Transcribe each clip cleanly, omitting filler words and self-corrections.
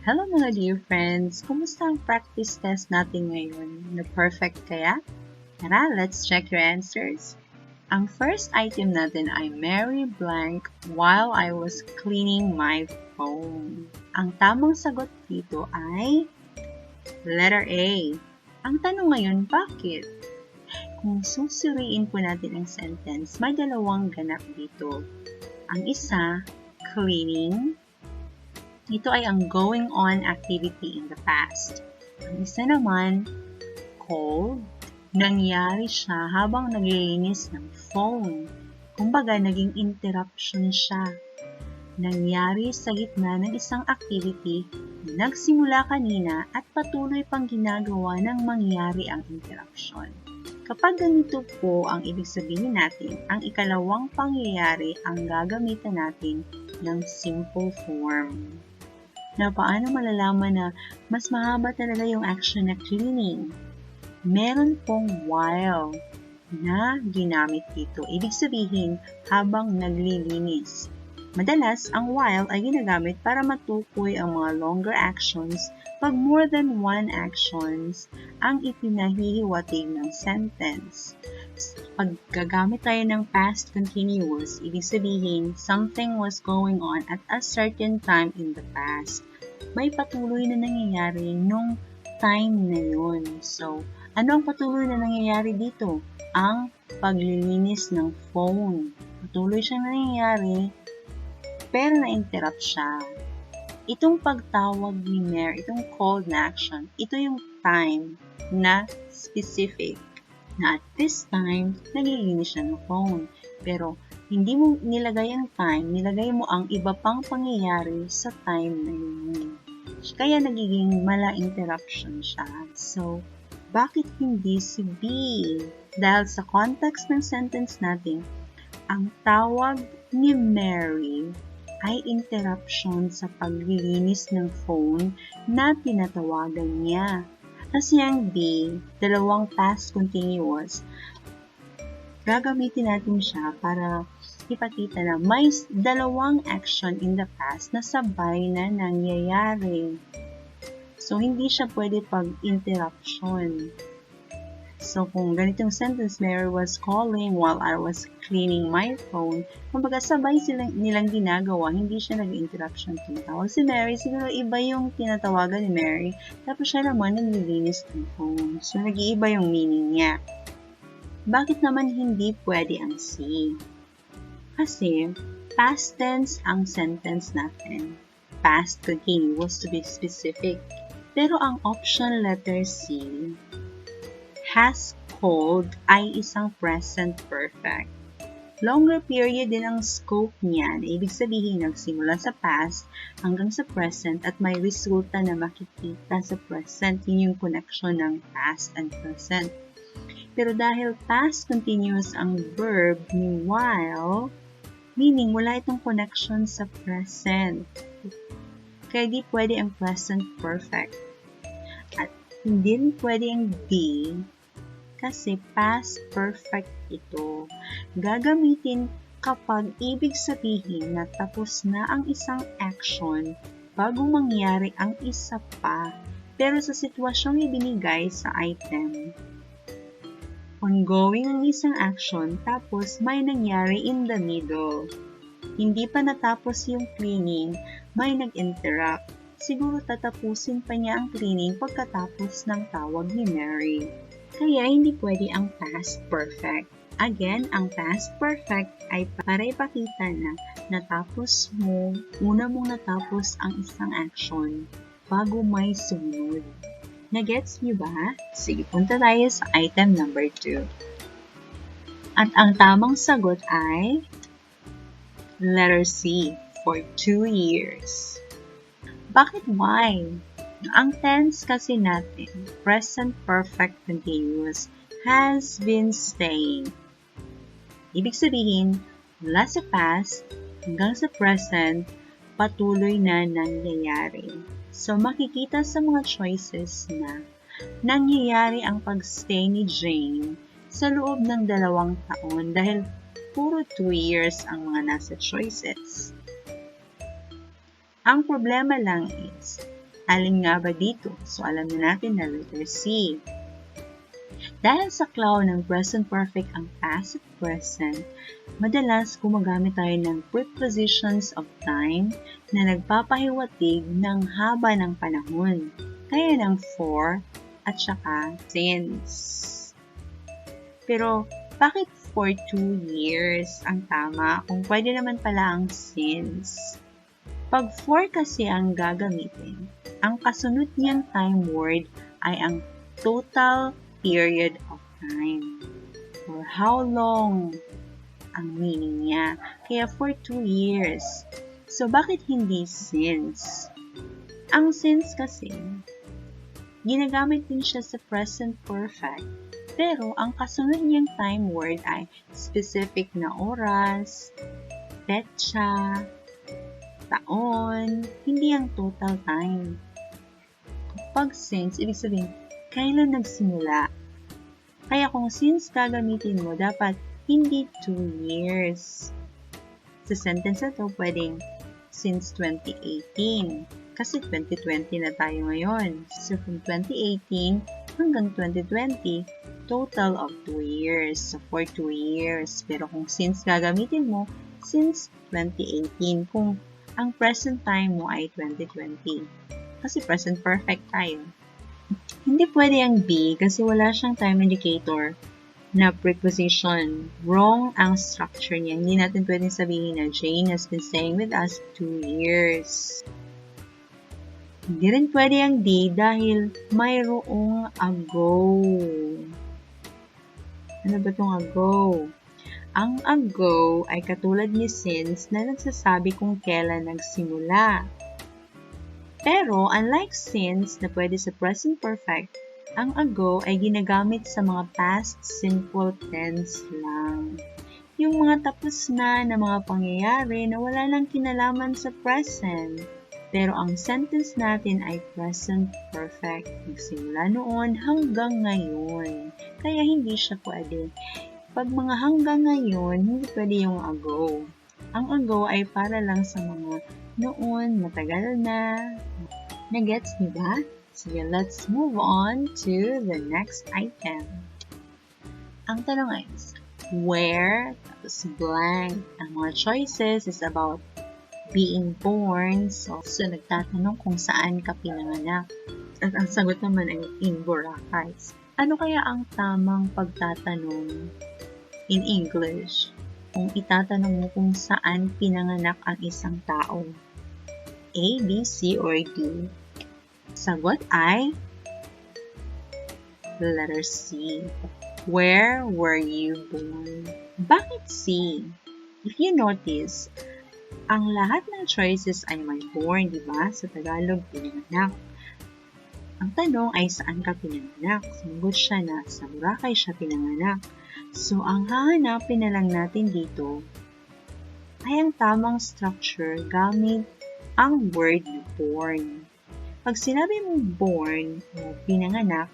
Hello mga dear friends! Kumusta ang practice test natin ngayon? Na-perfect kaya? Tara, let's check your answers. Ang first item natin ay Mary blank while I was cleaning my phone. Ang tamang sagot dito ay letter A. Ang tanong ngayon, bakit? Kung susuriin po natin ang sentence, may dalawang ganap dito. Ang isa, cleaning. Ito ay ang going on activity in the past. Ang isa naman, cold. Nangyari siya habang naglilinis ng phone. Kumbaga, naging interruption siya. Nangyari sa gitna ng isang activity na nagsimula kanina at patuloy pang ginagawa ng mangyari ang interruption. Kapag ganito po ang ibig sabihin natin, ang ikalawang pangyayari ang gagamitan natin ng simple form. Na paano malalaman na mas mahaba talaga yung action na cleaning? Meron pong while na ginamit dito. Ibig sabihin, habang naglilinis. Madalas, ang while ay ginagamit para matukoy ang mga longer actions pag more than one actions ang ipinahihiwatig ng sentence. Pag gagamit tayo ng past continuous, ibig sabihin, something was going on at a certain time in the past. May patuloy na nangyayari nung time na yun. So, ano ang patuloy na nangyayari dito? Ang paglilinis ng phone. Patuloy siyang nangyayari, pero na-interrupt siya. Itong pagtawag ni Mary, itong called na action, ito yung time na specific. Na at this time, naglilinis siya ng phone. Pero, hindi mo nilagay ang time, nilagay mo ang iba pang pangyayari sa time na yun. Kaya nagiging mala interruption siya. So, bakit hindi si B? Dahil sa context ng sentence natin, ang tawag ni Mary ay interruption sa paglilinis ng phone na tinatawagan niya. Kasi ang B, dalawang past continuous, gagamitin natin siya para ipakita na may dalawang action in the past na sabay na nangyayari. So, hindi siya pwede pag-interruption. So, kung ganitong sentence, Mary was calling while I was cleaning my phone, kumbaga sabay nilang ginagawa, hindi siya nag-interruption. Tinatawag si Mary, siguro iba yung tinatawagan ni Mary, tapos siya naman naglilinis ng phone. So, nag-iiba yung meaning niya. Bakit naman hindi pwede ang C? Kasi, past tense ang sentence natin. Past continuous to be specific. Pero ang option letter C, has called ay isang present perfect. Longer period din ang scope niyan. Ibig sabihin, nagsimula sa past hanggang sa present at may resulta na makikita sa present. Yun yung connection ng past and present. Pero dahil past continuous ang verb ni while, meaning wala itong connection sa present. Kaya di pwede ang present perfect. At hindi pwede ang D kasi past perfect ito. Gagamitin kapag ibig sabihin na tapos na ang isang action bago mangyari ang isa pa. Pero sa sitwasyong ibinigay sa item, ongoing ang isang action tapos may nangyari in the middle. Hindi pa natapos yung cleaning, may nag-interrupt. Siguro tatapusin pa niya ang cleaning pagkatapos ng tawag ni Mary. Kaya hindi pwede ang past perfect. Again, ang past perfect ay para ipakita na natapos mo, una mong natapos ang isang action bago may sumunod. Nagets niyo ba? Sige, punta tayo sa item number 2. At ang tamang sagot ay letter C, for 2 years. Bakit why? Ang tense kasi natin, present perfect continuous, has been staying. Ibig sabihin, mula sa past hanggang sa present, patuloy na nangyayari. So, makikita sa mga choices na nangyayari ang pag-stay ni Jane sa loob ng 2 taon dahil puro 2 years ang mga nasa choices. Ang problema lang is, Alin nga ba dito? So, alam na natin na letter C. Dahil sa claw ng present perfect ang past at present, madalas gumagamit tayo ng prepositions of time na nagpapahiwatig ng haba ng panahon, kaya ng for at saka since. Pero, bakit for 2 years ang tama kung pwede naman pala ang since? Pag for kasi ang gagamitin, ang kasunod niyang time word ay ang total period of time. Or how long ang meaning niya. Kaya for 2 years. So, bakit hindi since? Ang since kasi, ginagamit din siya sa present perfect. Pero, ang kasunod niyang time word ay specific na oras, petsa, taon, hindi ang total time. Pag since, ibig sabihin, kailan nagsimula? Kaya kung since gagamitin mo, dapat hindi 2 years. Sa sentence na to, pwedeng since 2018. Kasi 2020 na tayo ngayon. So, from 2018 hanggang 2020, total of 2 years. So, for 2 years. Pero kung since gagamitin mo, since 2018. Kung ang present time mo ay 2020. Kasi present perfect tayo. Hindi pwede ang B kasi wala siyang time indicator na preposition. Wrong ang structure niya. Hindi natin pwedeng sabihin na Jane has been staying with us 2 years. Hindi rin pwede ang D dahil mayroong ago. Ano ba itong ago? Ang ago ay katulad ni since na nagsasabi kung kailan nagsimula. Pero, unlike since na pwede sa present perfect, ang ago ay ginagamit sa mga past simple tense lang. Yung mga tapos na mga pangyayari na wala nang kinalaman sa present. Pero ang sentence natin ay present perfect. Nagsimula noon hanggang ngayon. Kaya hindi siya pwede. Pag mga hanggang ngayon, hindi pwede yung ago. Ang ago ay para lang sa mga noon, matagal na. Nagets niyo ba? Sige, let's move on to the next item. Ang tanong ay, where, tapos blank. Ang mga choices is about being born. So nagtatanong kung saan ka pinanganak. At ang sagot naman ay in Boracay. Ano kaya ang tamang pagtatanong in English kung itatanong mo kung saan pinanganak ang isang tao? A, B, C, or D? Sagot ay letter C. Where were you born? Bakit C? If you notice, ang lahat ng choices ay may born, di ba? Sa Tagalog, pinanganak. Ang tanong ay saan ka pinanganak? Sumagot siya na sa Boracay siya pinanganak. So, ang hahanapin na lang natin dito ay ang tamang structure gamit ang word born. Pag sinabi mong born o pinanganak,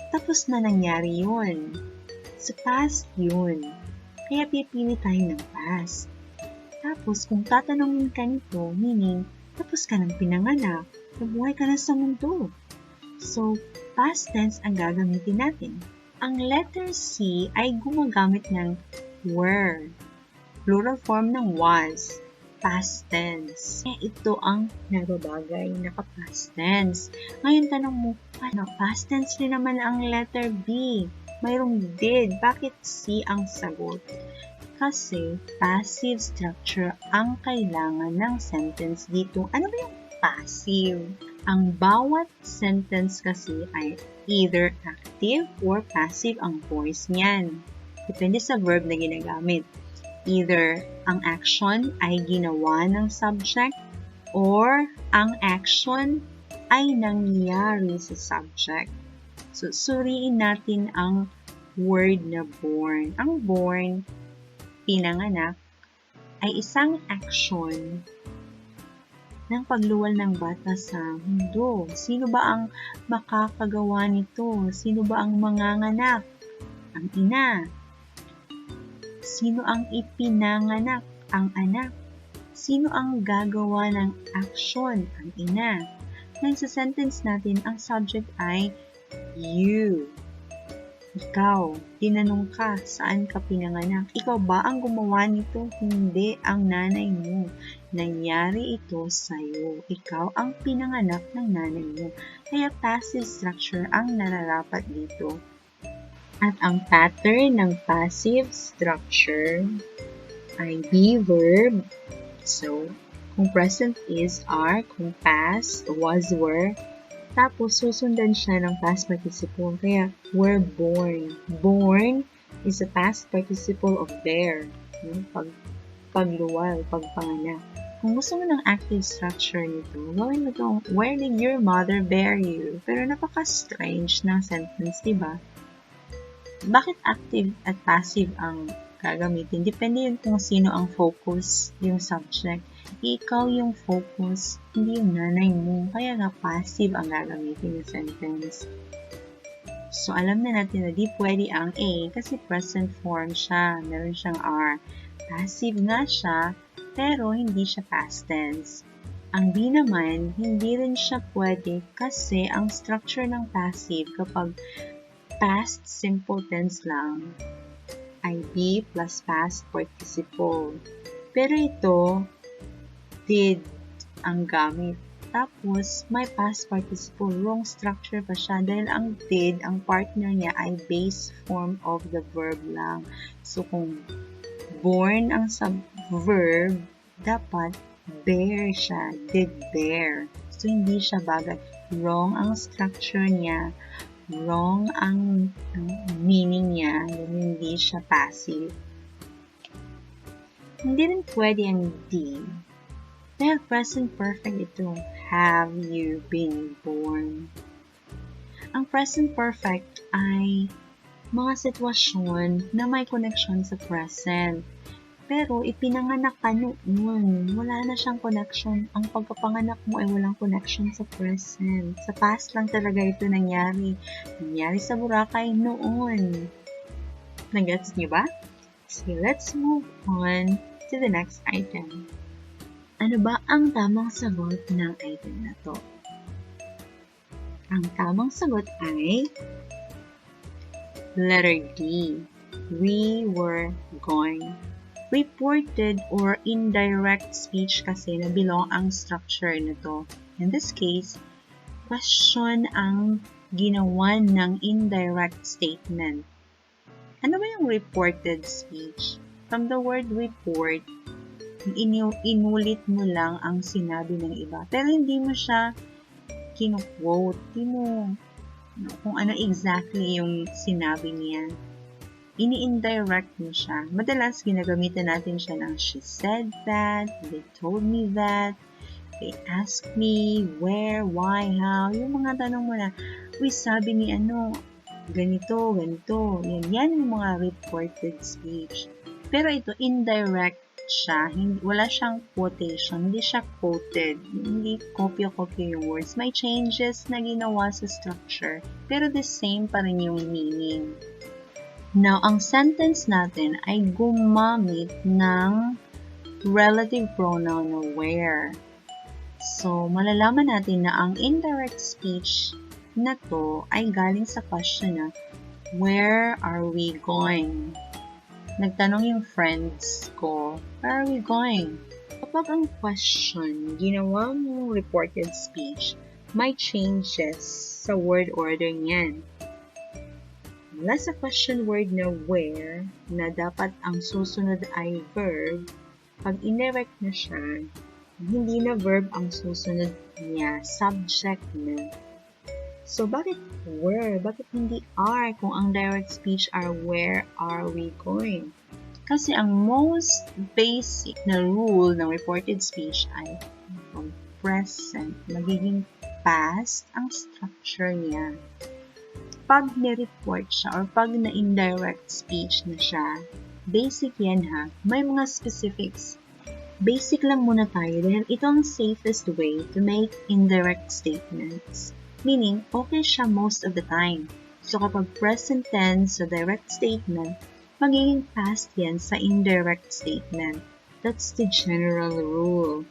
tapos na nangyari yun. Sa past yun. Kaya pipili tayo ng past. Tapos kung tatanungin ka nito, meaning tapos ka ng pinanganak, nabuhay ka na sa mundo. So, past tense ang gagamitin natin. Ang letter C ay gumagamit ng were. Plural form ng was. Past tense. Ito ang nababagay, naka-past tense. Ngayon tanong mo, paano? Past tense rin naman ang letter B. Mayroong did. Bakit C ang sagot? Kasi passive structure ang kailangan ng sentence dito. Ano ba yung passive? Ang bawat sentence kasi ay either active or passive ang voice niyan. Depende sa verb na ginagamit. Either ang action ay ginawa ng subject or ang action ay nangyari sa subject. So, suriin natin ang word na born. Ang born, pinanganak, ay isang action ng pagluwal ng bata sa mundo. Sino ba ang makakagawa nito? Sino ba ang manganganak? Ang ina. Sino ang ipinanganak? Ang anak. Sino ang gagawa ng aksyon? Ang ina. Ngayon sa sentence natin, ang subject ay you. Ikaw, tinanong ka, saan ka pinanganak? Ikaw ba ang gumawa nito? Hindi, ang nanay mo. Nangyari ito sa'yo. Ikaw ang pinanganak ng nanay mo. Kaya passive structure ang nararapat dito. At ang pattern ng passive structure ay be verb. So, kung present is are, kung past was were, tapos, susundan siya ng past participle. Kaya, were born. Born is a past participle of bear. Pagluwal, pagpanganak. Kung gusto mo ng active structure nito, gawin mo itong, where did your mother bear you? Pero napaka-strange ng sentence, diba? Bakit active at passive ang gagamitin? Depende yun kung sino ang focus, yung subject. Ikaw yung focus, hindi yung nanay mo. Kaya nga passive ang gagamitin yung sentence. So, alam na natin na di pwede ang A kasi present form siya. Meron siyang R. Passive nga siya, pero hindi siya past tense. Ang B naman, hindi rin siya pwede kasi ang structure ng passive kapag past simple tense lang ay be plus past participle. Pero ito, did ang gamit. Tapos, may past participle. Wrong structure pa siya dahil ang did, ang partner niya ay base form of the verb lang. So, kung born ang subverb, dapat bear siya. Did bear. So, hindi siya bagay. Wrong ang structure niya. Wrong ang meaning niya. Hindi siya passive. Hindi rin pwede ang D. Dahil present perfect ito, have you been born? Ang present perfect ay mga sitwasyon na may connection sa present. Pero ipinanganak ka noon, wala na siyang connection. Ang pagkapanganak mo ay walang connection sa present. Sa past lang talaga ito nangyari. Nangyari sa Boracay noon. Nag-gets niyo ba? So let's move on to the next item. Ano ba ang tamang sagot ng item na to? Ang tamang sagot ay letter D. We were going. Reported or indirect speech kasi na belong ang structure nito. In this case, question ang ginawa ng indirect statement. Ano ba yung reported speech? From the word report, inulit mo lang ang sinabi ng iba. Pero hindi mo siya kinu-quote. Hindi mo kung ano exactly yung sinabi niya. Ini-indirect mo siya. Madalas, ginagamitan natin siya ng she said that, they told me that, they asked me, where, why, how. Yung mga tanong mo na, uy, sabi ni ano, ganito, ganito. Yan yung mga reported speech. Pero ito, indirect siya. Wala siyang quotation. Hindi siya quoted. Hindi kopya-kopya yung words. May changes na ginawa sa structure. Pero the same pa rin yung meaning. Now, ang sentence natin ay gumamit ng relative pronoun na where. So, malalaman natin na ang indirect speech na to ay galing sa question na, where are we going? Nagtanong yung friends ko, where are we going? Kapag ang question, ginawa mong reported speech, may changes sa word order niyan. Mula sa question word na where, na dapat ang susunod ay verb, pag indirect na siya, hindi na verb ang susunod niya, subject na. So, bakit where? Bakit hindi are kung ang direct speech are where are we going? Kasi ang most basic na rule ng reported speech ay from present, magiging past ang structure niya. Pag ni-report siya or pag na-indirect speech na siya, basic yan ha, may mga specifics. Basic lang muna tayo dahil ito ang safest way to make indirect statements. Meaning, okay siya most of the time. So, kapag present tense sa direct statement, magiging past yan sa indirect statement. That's the general rule.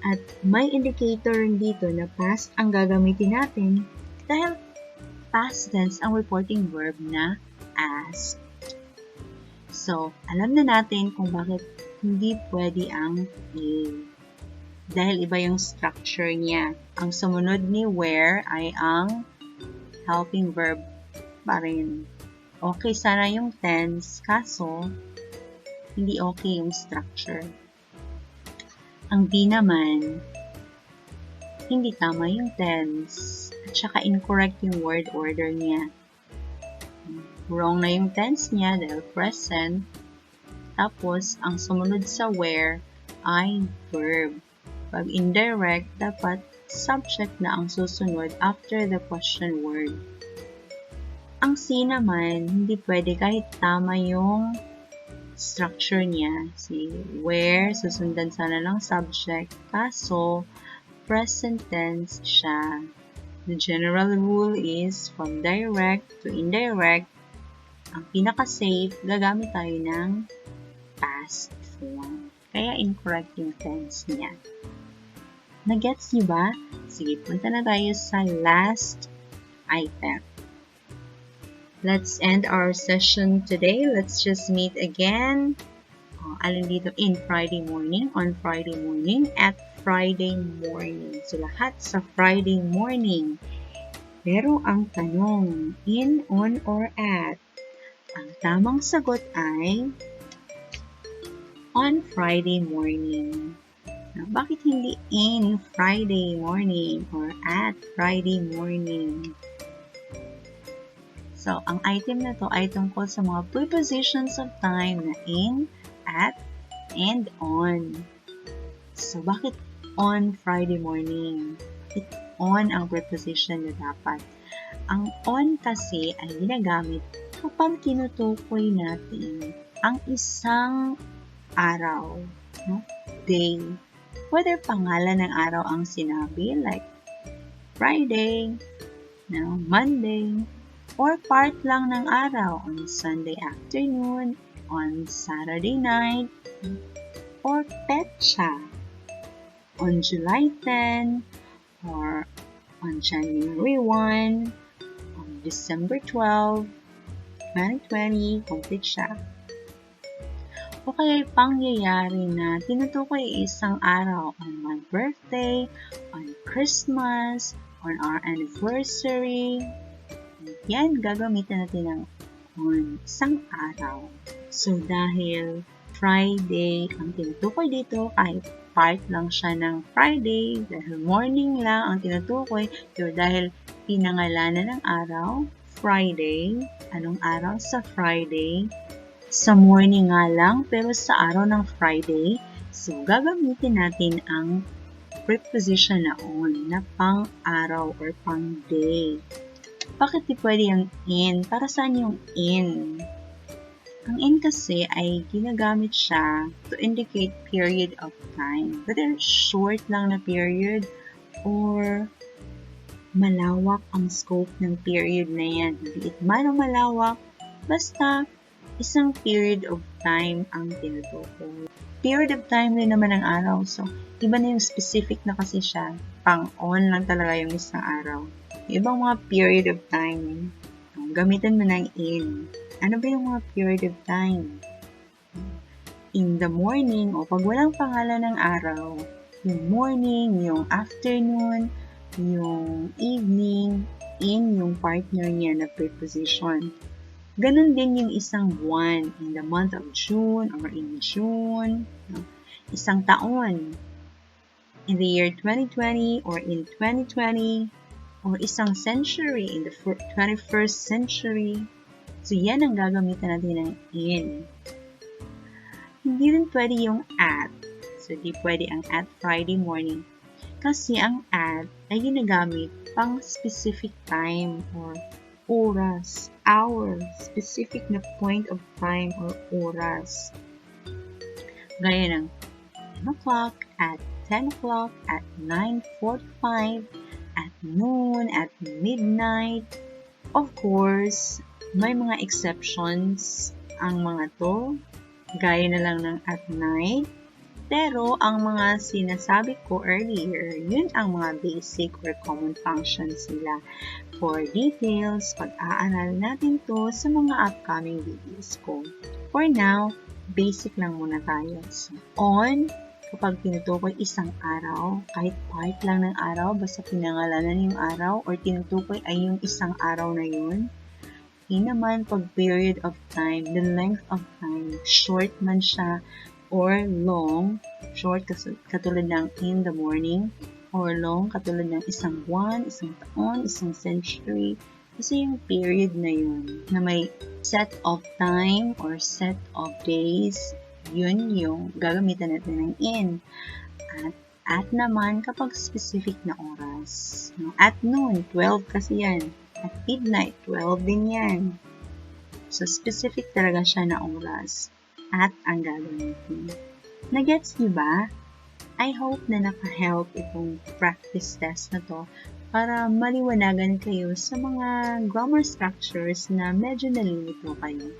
At may indicator rin dito na past ang gagamitin natin dahil past tense ang reporting verb na asked. So, alam na natin kung bakit hindi pwede ang A. Dahil iba yung structure niya. Ang sumunod ni where ay ang helping verb pa rin. Okay sana yung tense, kaso hindi okay yung structure. Ang B naman, hindi tama yung tense at saka incorrect yung word order niya. Wrong na yung tense niya dahil present. Tapos, ang sumunod sa where ay verb. Pag indirect, dapat subject na ang susunod after the question word. Ang C naman, hindi pwede kahit tama yung structure niya. Si where, susundan sana ng subject. Kaso, present tense siya. The general rule is from direct to indirect. Ang pinaka-safe, gagamit tayo ng past form. Kaya incorrect yung tense niya. Nagets niyo ba? Sige, punta na tayo sa last item. Let's end our session today. Let's just meet again. Alin dito? On Friday morning, at Friday morning. So, lahat sa Friday morning. Pero ang tanong, in, on, or at? Ang tamang sagot ay on Friday morning. Now, bakit hindi in Friday morning or at Friday morning? So, ang item na to ay tungkol sa mga prepositions of time na in, at, and on. So, bakit on Friday morning? Bakit on ang preposition na dapat? Ang on kasi ay ginagamit kapag tinutukoy natin ang isang araw, no? Day. Whether pangalan ng araw ang sinabi, like Friday, no, Monday, or part lang ng araw on Sunday afternoon, on Saturday night, or petsa on July 10, or on January 1, on December 12, 2020, complete siya. O kaya pangyayari na tinutukoy isang araw on my birthday, on Christmas, on our anniversary. Yan, gagamitin natin ng on isang araw. So, dahil Friday ang tinutukoy dito, kahit part lang siya ng Friday, dahil morning lang ang tinutukoy, so dahil pinangalanan ng araw, Friday, anong araw sa Friday? Sa morning nga lang, pero sa araw ng Friday, so gagamitin natin ang preposition na on, na pang-araw or pang-day. Bakit di pwede yung in? Para saan yung in? Ang in kasi ay ginagamit siya to indicate period of time. Whether short lang na period or malawak ang scope ng period na yan. Liit man o malawak, basta isang period of time ang tinutukoy. Period of time din naman ang araw. So, iba na yung specific na kasi siya. Pang-on lang talaga yung isang araw. Yung ibang mga period of time, gamitan mo ng in. Ano ba yung mga period of time? In the morning, o pag walang pangalan ng araw, yung morning, yung afternoon, yung evening, in yung partner niya na preposition. Ganon din yung isang buwan, in the month of June or in June. No? Isang taon, in the year 2020 or in 2020. Or isang century, in the 21st century. So, yan ang gagamitan natin ng in. Hindi rin pwede yung at. So, di pwede ang at Friday morning. Kasi ang at ay ginagamit pang specific time or oras, hour, specific na point of time or oras. Gaya ng 10 o'clock, at 10 o'clock, at 9:45, at noon, at midnight. Of course, may mga exceptions ang mga to. Gaya na lang ng at night. Pero ang mga sinasabi ko earlier, yun ang mga basic or common functions nila. For details, pag-aaral natin to sa mga upcoming videos ko. For now, basic lang muna tayo. So, on, kapag tinutukoy isang araw, kahit part lang ng araw, basta pinangalanan yung araw or tinutukoy ay yung isang araw na yun. In naman, pag period of time, the length of time, short man siya or long, short katulad ng in the morning, or long katulad ng isang buwan, isang taon, isang century. Kasi yung period na yun, na may set of time or set of days, yun yung gagamitan natin ng in. At naman kapag specific na oras. At noon, 12 kasi yan. At midnight, 12 din yan. So, specific talaga siya na oras. At ang gagamitin. Nagets niyo ba? I hope na naka-help itong practice test na to para maliwanagan kayo sa mga grammar structures na medyo nalilito kayo.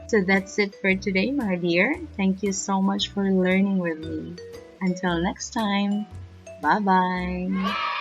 So that's it for today, my dear. Thank you so much for learning with me. Until next time, bye-bye!